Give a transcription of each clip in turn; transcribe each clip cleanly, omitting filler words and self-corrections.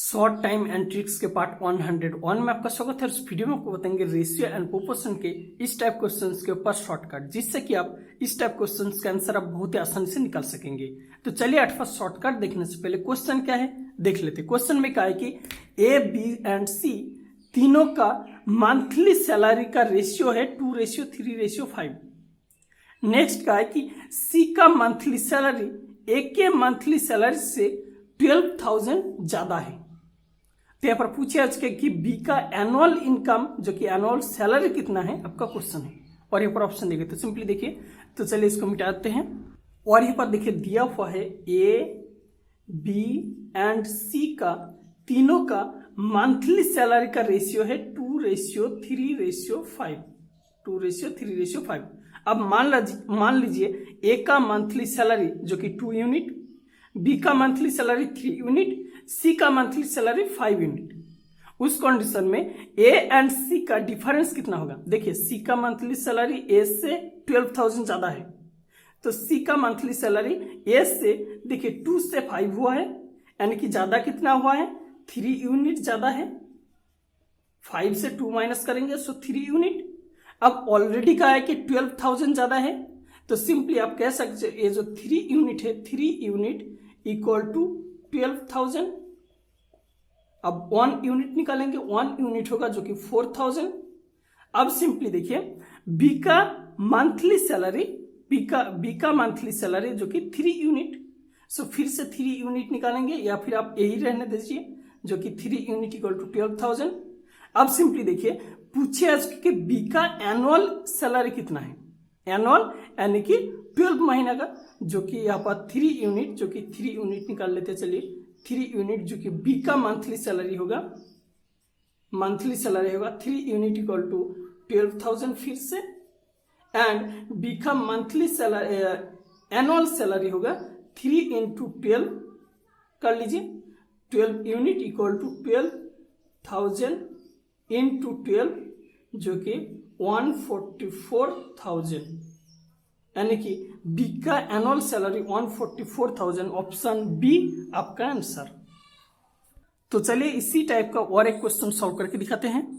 Short time and tricks के part 101 में आपका स्वागत है। इस वीडियो में आपको बताएंगे रेशियो एंड प्रोपोर्शन के इस टाइप क्वेश्चंस के ऊपर शॉर्टकट, जिससे कि आप इस टाइप क्वेश्चंस के आंसर आप बहुत ही आसानी से निकाल सकेंगे। तो चलिए आज फर्स्ट शॉर्टकट देखने से पहले क्वेश्चन क्या है देख लेते। क्वेश्चन में क्या है कि ए, बी एंड सी तीनों का मंथली सैलरी का रेशियो है 2:3:5। नेक्स्ट क्या है कि सी का मंथली सैलरी ए के मंथली सैलरी से 12,000 ज्यादा है। तो यहाँ पर पूछे आज के कि बी का एनुअल इनकम जो कि एनुअल सैलरी कितना है आपका क्वेश्चन है, और यहाँ पर ऑप्शन देंगे। तो सिंपली देखिए, तो चलिए इसको मिटाते हैं। और यहाँ पर देखिए दिया हुआ है ए, बी एंड सी का तीनों का मंथली सैलरी का रेशियो है 2:3:5। 2:3:5। अब मान लीजिए ए का मंथली सैलरी जो कि 2 यूनिट, बी का मंथली सैलरी 3 यूनिट, सी का मंथली सैलरी 5 यूनिट। उस कंडीशन में ए एंड सी का डिफरेंस कितना होगा? देखिए सी का मंथली सैलरी ए से 12,000 ज्यादा है, तो सी का मंथली सैलरी ए से देखिए 2 से 5 हुआ है, यानी कि ज्यादा कितना हुआ है? 3 यूनिट ज्यादा है। 5 से 2 माइनस करेंगे सो 3 यूनिट। अब ऑलरेडी का है कि 12,000 ज्यादा है, तो सिंपली आप कह सकते हैं ये जो 3 यूनिट है, 3 यूनिट इक्वल टू 12,000। अब 1 यूनिट निकालेंगे, 1 यूनिट होगा जो कि 4,000। अब सिंपली देखिए बी का मंथली सैलरी, बी का मंथली सैलरी जो कि 3 यूनिट, सो फिर से 3 यूनिट निकालेंगे, या फिर आप यही रहने दीजिए जो कि 3 यूनिट इक्वल टू 12,000। अब सिंपली देखिए पूछे आज कि बी का एनुअल सैलरी कितना है, एनुअल यानी कि 12 महीना का, जो कि यहाँ पर 3 यूनिट, जो कि 3 यूनिट निकाल लेते हैं। चलिए 3 यूनिट जो कि बी का मंथली सैलरी होगा, 3 यूनिट इक्वल टू 12,000 फिर से, एंड बी का मंथली सैलरी एनुअल सैलरी होगा 3 × 12 कर लीजिए, 12 यूनिट इक्वल टू 12,000 × 12 जो कि 144,000, यानी कि बी का एनुअल सैलरी 144,000। ऑप्शन बी आपका आंसर। तो चलिए इसी टाइप का और एक क्वेश्चन सॉल्व करके दिखाते हैं।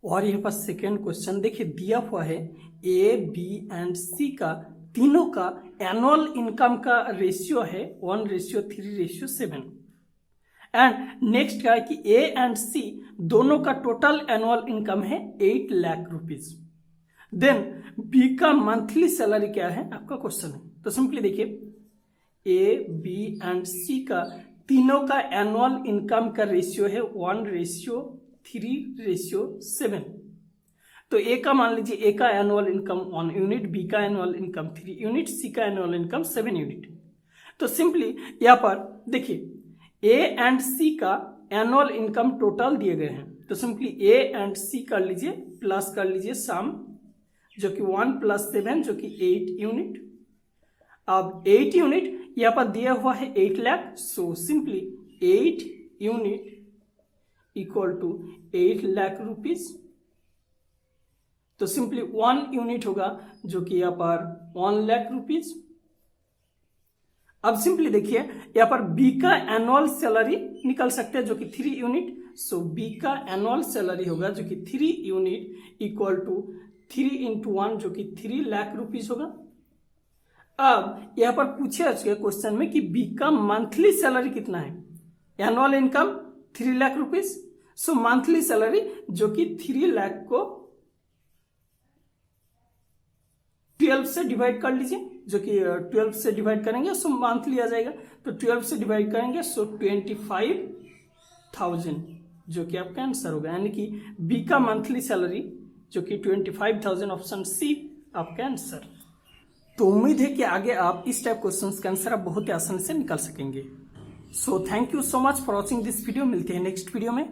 और यहाँ पर सेकेंड क्वेश्चन देखिए दिया हुआ है ए, बी एंड सी का तीनों का एनुअल इनकम का रेशियो है 1:3:7। एंड नेक्स्ट क्या है कि ए एंड सी दोनों का टोटल एनुअल इनकम है 8 लाख रुपीज। देन बी का मंथली सैलरी क्या है आपका क्वेश्चन है। तो सिंपली देखिए ए, बी एंड सी का तीनों का एनुअल इनकम का रेशियो है 1:3:7। तो ए का मान लीजिए ए का एनुअल इनकम 1 यूनिट, बी का एनुअल इनकम 3 यूनिट, सी का एनुअल इनकम 7 यूनिट। तो सिंपली यहाँ पर देखिए ए एंड सी का एनुअल इनकम टोटल दिए गए हैं, तो सिंपली ए एंड सी कर लीजिए, प्लस कर लीजिए सम, जो कि 1 + 7 जो कि 8 यूनिट। अब 8 यूनिट यहाँ पर दिया हुआ है 8 lakh, so simply 8 unit equal to 8 lakh rupees. तो सिंपली 1 यूनिट होगा जो कि यहाँ पर 1 लाख रुपीज। अब सिंपली देखिए यहाँ पर बी का एनुअल सैलरी निकल सकते हैं जो कि 3 यूनिट, सो बी का एनुअल सैलरी होगा जो कि 3 यूनिट इक्वल टू 3 × 1 जो कि 3 लाख रुपीज होगा। अब यहाँ पर पूछे आज क्वेश्चन में कि बी का मंथली सैलरी कितना है, एनुअल इनकम 3 लाख रुपीज, सो मंथली सैलरी जो कि 3 लाख को 12 से डिवाइड कर लीजिए, जो कि 12 से डिवाइड करेंगे सो मंथली आ जाएगा, तो 12 से डिवाइड करेंगे सो 25,000 जो कि आपका आंसर होगा, यानी कि बी का मंथली सैलरी जो कि 25,000। ऑप्शन सी आपका आंसर। तो उम्मीद है कि आगे आप इस टाइप क्वेश्चंस का आंसर आप बहुत ही आसानी से निकाल सकेंगे। So thank you so much for watching this video. मिलते हैं नेक्स्ट वीडियो में।